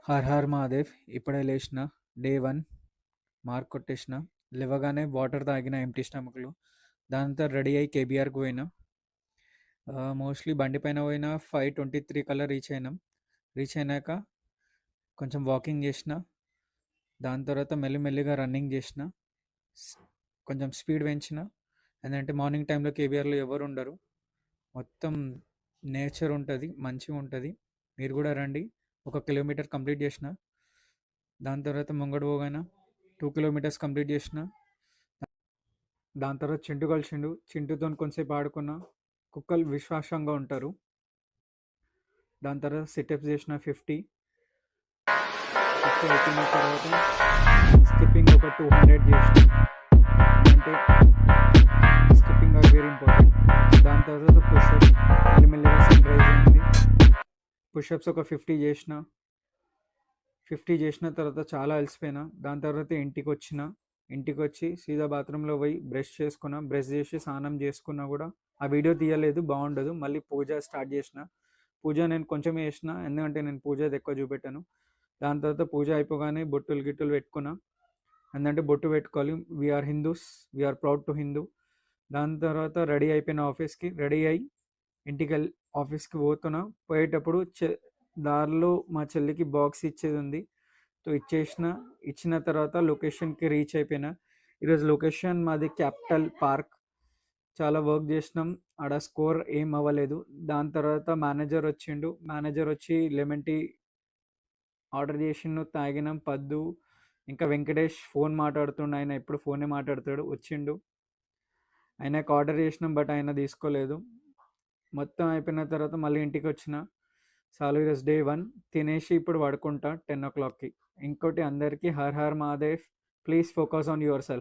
Her her Mahadev. ఇప్పుడే లేచిన. Day 1 mark కొట్టేసిన. లేవగానే వాటర్ తాగిన ఎంటీ స్టమక్‌లో. దాంతో రెడీ అయ్యి కేబీఆర్‌కి పోయినా. మోస్ట్‌లీ బండి పైన పోయిన 5:23 కల్లా రీచ్ అయినాం. రీచ్ అయినాక కొంచెం వాకింగ్ చేసిన. దాని తర్వాత మెల్లిమెల్లిగా రన్నింగ్ చేసిన. స్ కొంచెం స్పీడ్ పెంచిన. ఎందుకంటే మార్నింగ్ టైంలో కేబీఆర్‌లో ఎవరు ఉండరు. మొత్తం నేచర్ ఉంటది. మంచిగుంటది. మీరు కూడా రండి. 1 కిలోమీటర్ కంప్లీట్ చేసిన. దాని తర్వాత ముంగడు పోగానే 2 కిలోమీటర్స్ కంప్లీట్ చేసిన. దాని తర్వాత చింటు కలిసిండు. చింటుతో కొంతసేపు ఆడుకున్న. కుక్కలు విశ్వాసంగా ఉంటారు. దాని తర్వాత సిటప్స్ చేసిన 50. 50 అయిపోయిన తర్వాత స్కిప్పింగ్ ఒక 200 చేసిన. అంటే స్కిప్పింగ్ ఆర్ వెరీ ఇంపార్టెంట్. దాని తర్వాత పుషప్ మెల్లిమెల్లిగా సన్ రైజ్ అయింది. పుషప్స్ ఒక 50 చేసిన. 50 చేసిన తర్వాత చాలా అలసిపోయినా. దాని తర్వాత ఇంటికి వచ్చిన. ఇంటికి వచ్చి సీదా బాత్రూంలో పోయి బ్రష్ చేసుకున్నా. బ్రష్ చేసి స్నానం చేసుకున్నా కూడా ఆ వీడియో తీయలేదు, బాగుండదు. మళ్ళీ పూజ స్టార్ట్ చేసిన. పూజ నేను కొంచెం చేసిన, ఎందుకంటే నేను పూజది ఎక్కువ చూపెట్టాను. దాని తర్వాత పూజ అయిపోగానే బొట్టులు గిట్టులు పెట్టుకున్నా. ఎందుకంటే బొట్టు పెట్టుకోవాలి. We are Hindus, we are proud to Hindu. దాని తర్వాత రెడీ అయిపోయిన ఆఫీస్కి. రెడీ అయ్యి ఇంటికి ఆఫీస్కి పోతున్నా. పోయేటప్పుడు దారిలో మా చెల్లికి బాక్స్ ఇచ్చేది ఉంది. సో ఇచ్చేసిన. ఇచ్చిన తర్వాత లొకేషన్కి రీచ్ అయిపోయినా. ఈరోజు లొకేషన్ మాది క్యాపిటల్ పార్క్. చాలా వర్క్ చేసినాం. ఆడ స్కోర్ ఏం అవ్వలేదు. దాని తర్వాత మేనేజర్ వచ్చిండు. మేనేజర్ వచ్చి లెమన్ టీ ఆర్డర్ చేసిండు. తాగినాం. పద్దు ఇంకా వెంకటేష్ ఫోన్ మాట్లాడుతుండు. ఆయన ఎప్పుడు ఫోనే మాట్లాడతాడు. వచ్చిండు. ఆయనకు ఆర్డర్ చేసినాం, బట్ ఆయన తీసుకోలేదు. మొత్తం అయిపోయిన తర్వాత మళ్ళీ ఇంటికి వచ్చిన. చాలు ఈరోజు డే 1 తినేసి ఇప్పుడు పడుకుంటా 10 o'clockకి. ఇంకోటి అందరికీ her her Mahadev. Please focus on your self.